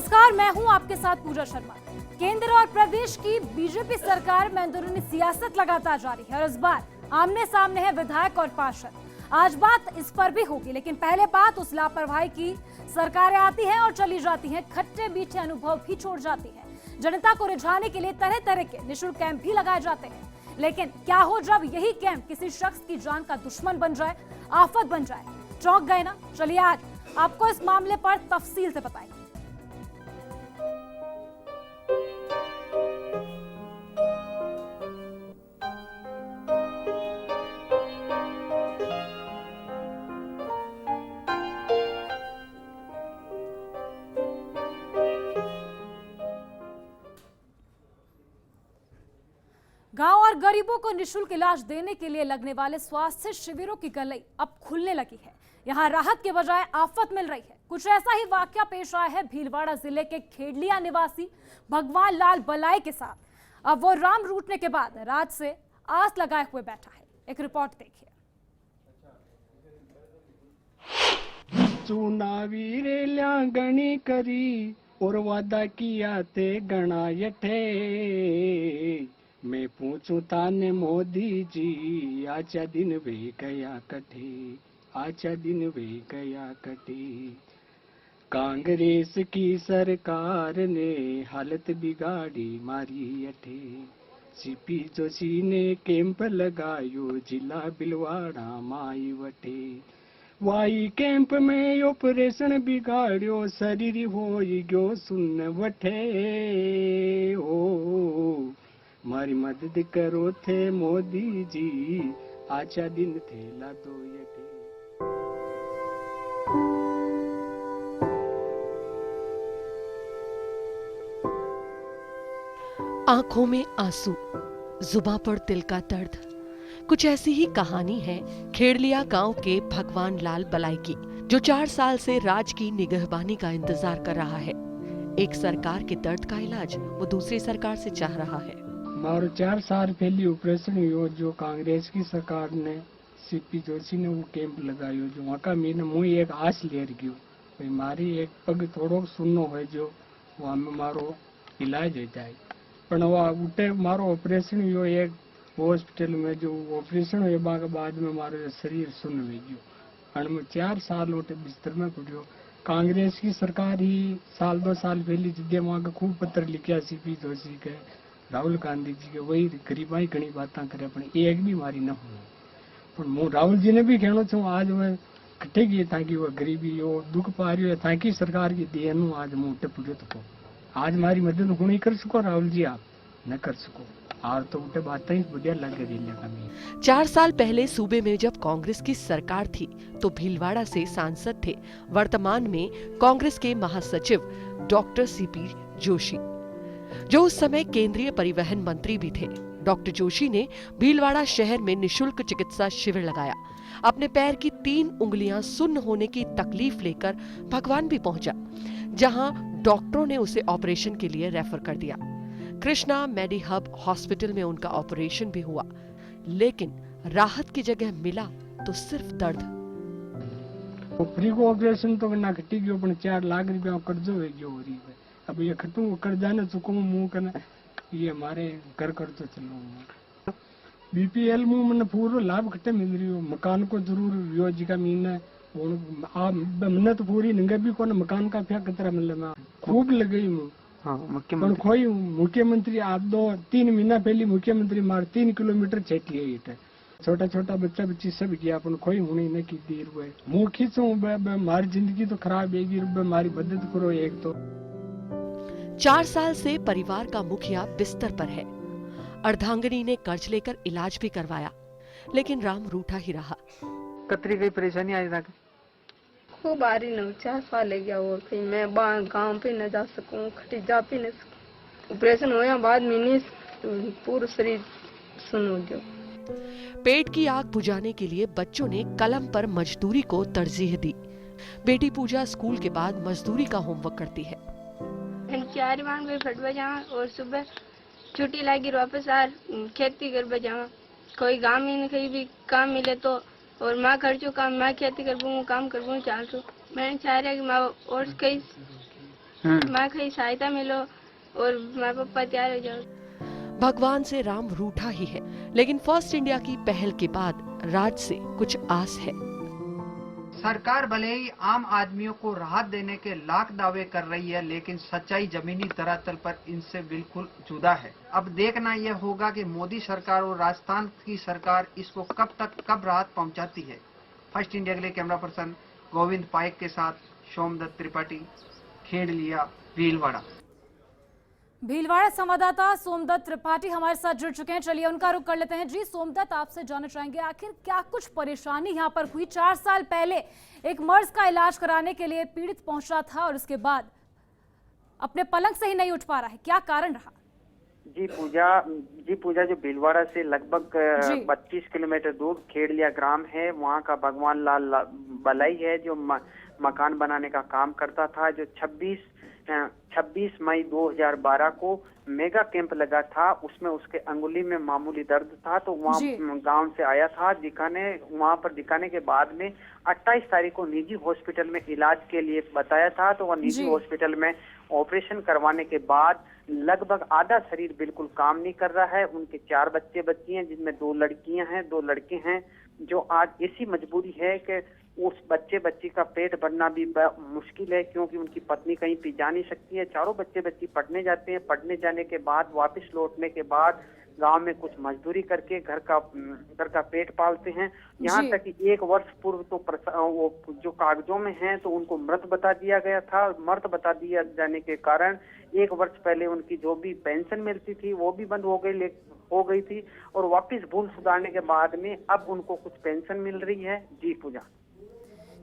नमस्कार, मैं हूं आपके साथ पूजा शर्मा। केंद्र और प्रदेश की बीजेपी सरकार में अंदरूनी सियासत लगातार जारी है और इस बार आमने सामने है विधायक और पार्षद। आज बात इस पर भी होगी, लेकिन पहले बात उस लापरवाही की। सरकारें आती हैं और चली जाती हैं, खट्टे मीठे अनुभव भी छोड़ जाती हैं। जनता को रिझाने के लिए तरह तरह के निःशुल्क कैंप भी लगाए जाते हैं, लेकिन क्या हो जब यही कैंप किसी शख्स की जान का दुश्मन बन जाए, आफत बन जाए? चौंक गए ना? चलिए आज आपको इस मामले पर तफसील से बताएंगे। गांव और गरीबों को निःशुल्क इलाज देने के लिए लगने वाले स्वास्थ्य शिविरों की गली अब खुलने लगी है। यहां राहत के बजाय आफत मिल रही है। कुछ ऐसा ही वाकया पेश आया है भीलवाड़ा जिले के खेड़लिया निवासी भगवान लाल बलाई के साथ। अब वो राम रूठने के बाद रात से आस लगाए हुए बैठा है। एक रिपोर्ट देखिए। चुनावी रेल्या गणी करी और वादा किया ते गणा यठे। मैं पूछूं ताने मोदी जी, आचा दिन वे गया कटे, आचा दिन वे गया कटे। कांग्रेस की सरकार ने हालत बिगाड़ी मारी अठे। सीपी जोशी ने कैंप लगायो जिला बिलवाड़ा माई वटे। वाई कैंप में ऑपरेशन बिगाड़ियो, शरीर हो गयो सुन वठे। ओ मारी मदद करो थे मोदी जी, आचा दिन थे ला दो यटे। आंखों में आंसू, जुबां पर तिल का दर्द। कुछ ऐसी ही कहानी है खेड़लिया गांव के भगवान लाल बलाई की, जो 4 साल से राज की निगहबानी का इंतजार कर रहा है। एक सरकार के दर्द का इलाज वो दूसरी सरकार से चाह रहा है। मारो 4 साल पहले ऑपरेशन हुआ, जो कांग्रेस की सरकार ने सीपी जोशी ने वो कैंप लगायो, जो वहाँ का मैंने मुझे एक आस ले गयो भाई मारी एक पग थोड़ो सुनो है, जो वहाँ में मारो इलाज हो जाए। पर वहाँ उठे मारो ऑपरेशन हुआ एक हॉस्पिटल में, जो ऑपरेशन हुए के बाद में मारो शरीर सुन हो गयो। और मैं 4 साल उठे बिस्तर में पड़ियो। कांग्रेस की सरकार ही साल 2 साल पहले जिद्दे वहाँ का खूब पत्र लिखा सीपी जोशी के, राहुल गांधी जी के, वही गरीबाई घनी बातें करे, अपने एक भी मारी न हो। पर मैं राहुल जी ने भी कहना चाहूँ आज मैं कटेगी ताकि वह गरीबी वो दुख पा रही है, ताकि सरकार की देन आज मैं उठे पुड़े तो आज मारी मदद हूँ नहीं कर सको राहुल जी, आप न कर सको। और तो उठे बातें ही बढ़िया लग रही। 4 साल पहले सूबे में जब कांग्रेस की सरकार थी तो भीलवाड़ा से सांसद थे वर्तमान में कांग्रेस के महासचिव डॉक्टर सीपी जोशी, जो उस समय केंद्रीय परिवहन मंत्री भी थे। डॉक्टर जोशी ने भीलवाड़ा शहर में निःशुल्क चिकित्सा शिविर लगाया। अपने पैर की 3 उंगलियां सुन्न होने की तकलीफ लेकर भगवान भी पहुंचा, जहां डॉक्टरों ने उसे ऑपरेशन के लिए रेफर कर दिया। कृष्णा मेडी हब हॉस्पिटल में उनका ऑपरेशन भी हुआ, लेकिन राहत की जगह मिला तो सिर्फ दर्द। फ्री को ऑपरेशन तो ना खटी गयो, पण 4 लाख रुपया कर्जो हो गयो हो रही है। अब ये खटू कर्जा ने चुकूं मुंह कने ये हमारे घर कर तो चलो। बीपीएल मुंह मन पूरा लाभ खटे मिल रही हो। मकान को जरूर योजना मीने आ मन तो पूरी नंगे भी कोन मकान का क्या कतरा मिले मैं खूब लगई मुंह। हाँ मुख्यमंत्री आप 2-3 महीना पहले मुख्यमंत्री मार 3 किलोमीटर चेटी है इटे। छोटा छोटा बच्चा बच्ची सब गया अपन कोई होनी न की देर हुए मुंह खींचो मारी जिंदगी तो खराब है, मारी मदद करो एक तो। 4 साल से परिवार का मुखिया बिस्तर पर है। अर्धांगिनी ने कर्ज लेकर इलाज भी करवाया, लेकिन राम रूठा ही रहा। कतरी गई परेशानी आज तक खूब आ रही न। 4 साल ले गया और फिर मैं गांव पे न जा सकूं, खटी जा भी न सकूं। ऑपरेशन होया बाद में पूरा शरीर सुन हो गया। पेट की आग बुझाने के लिए बच्चों ने कलम पर मजदूरी को तरजीह दी। बेटी पूजा स्कूल के बाद मजदूरी का होमवर्क करती है। 4 में फटवा जावा और सुबह छुट्टी लगी वापस आ खेती कर बजावा। कोई गांव में कहीं भी काम मिले तो, और माँ खर्चो काम मैं खेती कर काम कर चाहूँ। मैं चाह रहा कि मैं और कई मैं कहीं सहायता मिलो और मैं पापा तैयार हो जाओ। भगवान से राम रूठा ही है, लेकिन फर्स्ट इंडिया की पहल के बाद राज से कुछ आस है। सरकार भले ही आम आदमियों को राहत देने के लाख दावे कर रही है, लेकिन सच्चाई जमीनी धरातल पर इनसे बिल्कुल जुदा है। अब देखना यह होगा कि मोदी सरकार और राजस्थान की सरकार इसको कब राहत पहुंचाती है। फर्स्ट इंडिया के लिए कैमरा पर्सन गोविंद पाइक के साथ सोमदत्त त्रिपाठी, खेड़लिया, भीलवाड़ा। भीलवाड़ा संवाददाता सोमदत्त त्रिपाठी हमारे साथ जुड़ चुके हैं। चलिए उनका रुख कर लेते हैं। जी सोमदत्त, आपसे जानना चाहेंगे आखिर क्या कुछ परेशानी यहाँ पर हुई। 4 साल पहले एक मर्ज का इलाज कराने के लिए पीड़ित पहुंचा था और उसके बाद अपने पलंग से ही नहीं उठ पा रहा है, क्या कारण रहा? जी पूजा जो भीलवाड़ा से लगभग 25 किलोमीटर दूर खेड़लिया ग्राम है, वहाँ का भगवान लाल बलाई है जो मकान बनाने का काम करता था, जो 26 मई 2012 को मेगा कैंप लगा था। उसमें उसके अंगुली में मामूली दर्द था, तो वहाँ गांव से आया था वहाँ पर दिखाने के बाद में 28 तारीख को निजी हॉस्पिटल में इलाज के लिए बताया था। तो वह निजी हॉस्पिटल में ऑपरेशन करवाने के बाद लगभग आधा शरीर बिल्कुल काम नहीं कर रहा है। उनके 4 बच्ची हैं, जिनमें 2 लड़कियां हैं, 2 लड़के हैं, जो आज ऐसी मजबूरी है कि उस बच्ची का पेट भरना भी मुश्किल है, क्योंकि उनकी पत्नी कहीं भी जा नहीं सकती है। चारों बच्ची पढ़ने जाते हैं। पढ़ने जाने के बाद वापस लौटने के बाद गांव में कुछ मजदूरी करके घर का पेट पालते हैं। यहाँ तक कि 1 वर्ष पूर्व तो वो जो कागजों में हैं तो उनको मृत बता दिया गया था। मृत बता दिया जाने के कारण 1 वर्ष पहले उनकी जो भी पेंशन मिलती थी वो भी बंद हो गई थी, और वापस भूल सुधारने के बाद में अब उनको कुछ पेंशन मिल रही है। जी पूजा।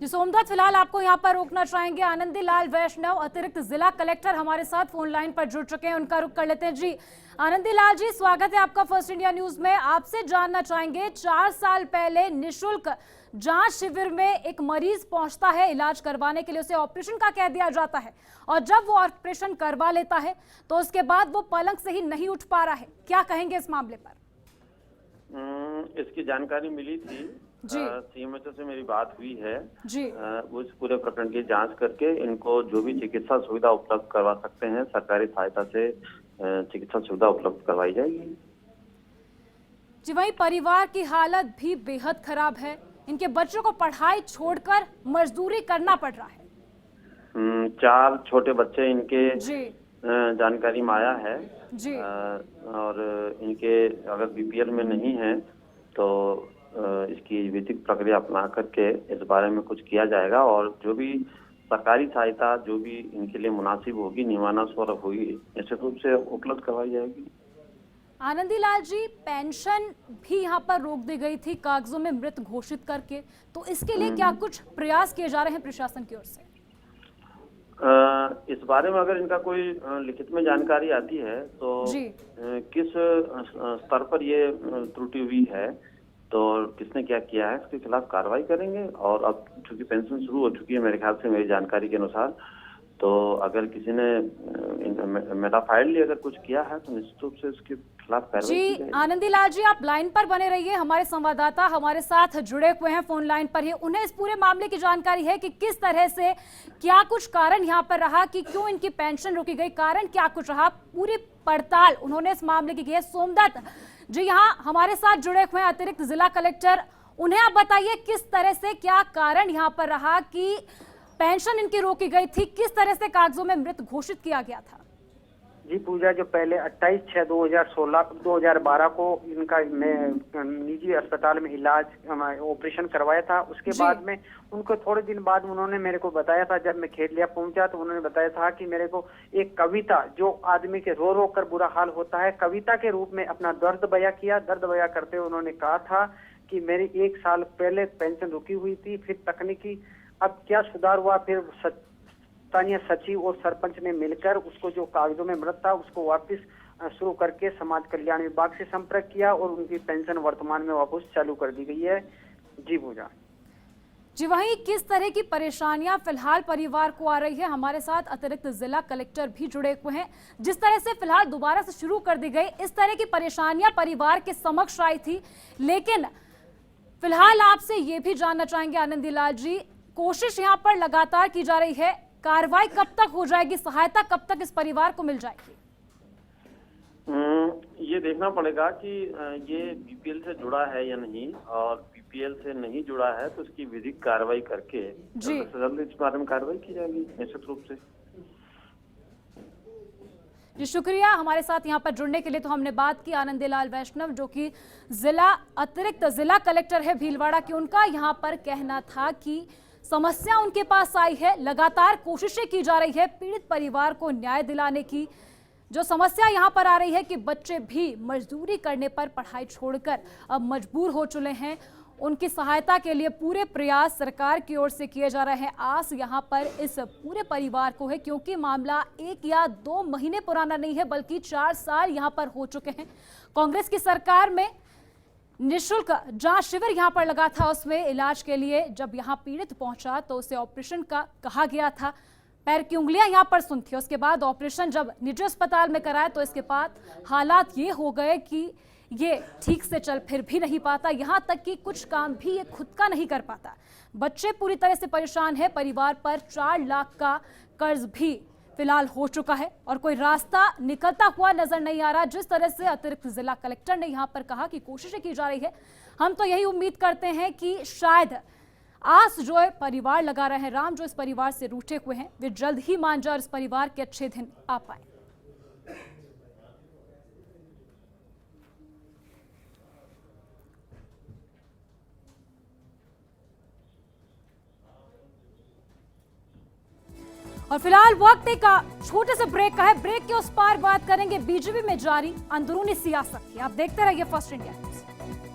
जी सोमदत्त, फिलहाल आपको यहाँ पर रोकना चाहेंगे। आनंदी लाल वैष्णव अतिरिक्त जिला कलेक्टर हमारे साथ फोन लाइन पर जुड़ चुके हैं, उनका रुख कर लेते हैं। जी आनंदी लाल जी, स्वागत है आपका फर्स्ट इंडिया न्यूज में। आपसे जानना चाहेंगे, 4 साल पहले निःशुल्क जांच शिविर में एक मरीज पहुंचता है इलाज करवाने के लिए, उसे ऑपरेशन का कह दिया जाता है, और जब वो ऑपरेशन करवा लेता है तो उसके बाद वो पलंग से ही नहीं उठ पा रहा है, क्या कहेंगे इस मामले पर? इसकी जानकारी मिली थी, सीएमएचओ से मेरी बात हुई है जी। वो इस पूरे प्रकरण की जांच करके इनको जो भी चिकित्सा सुविधा उपलब्ध करवा सकते हैं सरकारी सहायता से चिकित्सा सुविधा उपलब्ध करवाई जाएगी। जी, वहीं परिवार की हालत भी बेहद खराब है। इनके बच्चों को पढ़ाई छोड़कर मजदूरी करना पड़ रहा है। 4 छोटे बच्चे इनके जी। जानकारी में आया है जी। और इनके अगर बीपीएल में नहीं है तो इसकी विधिक प्रक्रिया अपना करके इस बारे में कुछ किया जाएगा, और जो भी सरकारी सहायता जो भी इनके लिए मुनासिब होगी, नियमानुसार होगी, निश्चित रूप से उपलब्ध करवाई जाएगी। आनंदी लाल जी, पेंशन भी यहाँ पर रोक दी गई थी कागजों में मृत घोषित करके, तो इसके लिए क्या कुछ प्रयास किए जा रहे हैं प्रशासन की ओर से? इस बारे में अगर इनका कोई लिखित में जानकारी आती है तो किस स्तर पर ये त्रुटि हुई है तो किसने क्या किया है इसके खिलाफ कार्रवाई करेंगे। और अब चूंकि पेंशन शुरू हो चुकी है मेरे ख्याल से, मेरी जानकारी के अनुसार, तो अगर किसी ने मेटाफाइडली अगर कुछ किया है तो निश्चित रूप से उसके खिलाफ कार्रवाई की जाएगी। आनंदी लाल जी, आप लाइन पर बने रहिए। हमारे संवाददाता हमारे साथ जुड़े हुए हैं फोन लाइन पर ही, उन्हें इस पूरे मामले की जानकारी है कि किस तरह से क्या कुछ कारण यहाँ पर रहा कि क्यों इनकी पेंशन रोकी गई, कारण क्या कुछ रहा, पूरी पड़ताल उन्होंने इस मामले की है। सोमदत्त जी यहाँ हमारे साथ जुड़े हुए हैं अतिरिक्त जिला कलेक्टर, उन्हें आप बताइए किस तरह से क्या कारण यहाँ पर रहा कि पेंशन इनकी रोकी गई थी, किस तरह से कागजों में मृत घोषित किया गया था? जी पूजा, जो पहले 28/6/2012 को इनका निजी अस्पताल में इलाज ऑपरेशन करवाया था, उसके बाद में उनको थोड़े दिन बाद उन्होंने मेरे को बताया था, जब मैं खेड़लिया पहुंचा तो उन्होंने बताया था कि मेरे को एक कविता, जो आदमी के रो रो कर बुरा हाल होता है, कविता के रूप में अपना दर्द बयां किया। दर्द बयां करते हुए उन्होंने कहा था कि मेरी 1 साल पहले पेंशन रुकी हुई थी, फिर तकनीकी अब क्या सुधार हुआ, फिर स्थानीय सचिव और सरपंच ने मिलकर उसको जो कागजों में मृत था उसको वापस शुरू करके समाज कल्याण विभाग से संपर्क किया और उनकी पेंशन वर्तमान में वापस चालू कर दी गई है। जी पूजा जी, वहीं किस तरह की परेशानियां फिलहाल परिवार को आ रही है, हमारे साथ अतिरिक्त जिला कलेक्टर भी जुड़े हुए हैं। जिस तरह से फिलहाल दोबारा से शुरू कर दी गई, इस तरह की परेशानियां परिवार के समक्ष आई थी, लेकिन फिलहाल आपसे ये भी जानना चाहेंगे आनंदी लाल जी, कोशिश यहाँ पर लगातार की जा रही है कार्रवाई कब तक हो जाएगी, सहायता कब तक इस परिवार को मिल जाएगी? ये देखना पड़ेगा कि ये बीपीएल से जुड़ा है या नहीं, और बीपीएल से नहीं जुड़ा है तो इसकी विधिक कार्रवाई करके जल्द से जल्द इस बारे में कार्रवाई की जाएगी निश्चित रूप से। जी शुक्रिया हमारे साथ यहाँ पर जुड़ने के लिए। तो हमने बात की आनंदीलाल वैष्णव जो कि अतिरिक्त जिला कलेक्टर है भीलवाड़ा की। उनका यहाँ पर कहना था कि समस्या उनके पास आई है, लगातार कोशिशें की जा रही है पीड़ित परिवार को न्याय दिलाने की। जो समस्या यहाँ पर आ रही है कि बच्चे भी मजदूरी करने पर पढ़ाई छोड़कर अब मजबूर हो चुके हैं, उनकी सहायता के लिए पूरे प्रयास सरकार की ओर से किए जा रहे हैं। आस यहाँ पर इस पूरे परिवार को है क्योंकि मामला 1 या 2 महीने पुराना नहीं है बल्कि 4 साल यहाँ पर हो चुके हैं। कांग्रेस की सरकार में निःशुल्क जांच शिविर यहाँ पर लगा था, उसमें इलाज के लिए जब यहाँ पीड़ित पहुंचा तो उसे ऑपरेशन का कहा गया था। पैर की उंगलियां यहाँ पर सुन थी। उसके बाद ऑपरेशन जब निजी अस्पताल में कराया तो इसके बाद हालात ये हो गए कि ये ठीक से चल फिर भी नहीं पाता, यहाँ तक कि कुछ काम भी ये खुद का नहीं कर पाता। बच्चे पूरी तरह से परेशान है, परिवार पर 4 लाख का कर्ज भी फिलहाल हो चुका है और कोई रास्ता निकलता हुआ नजर नहीं आ रहा। जिस तरह से अतिरिक्त जिला कलेक्टर ने यहाँ पर कहा कि कोशिशें की जा रही है, हम तो यही उम्मीद करते हैं कि शायद आस जो है परिवार लगा रहे हैं, राम जो इस परिवार से रूठे हुए हैं वे जल्द ही मान जाए और इस परिवार के अच्छे दिन आ पाए। और फिलहाल वक्त एक छोटे से ब्रेक का है। ब्रेक के उस पार बात करेंगे बीजेपी में जारी अंदरूनी सियासत की। आप देखते रहिए फर्स्ट इंडिया न्यूज़।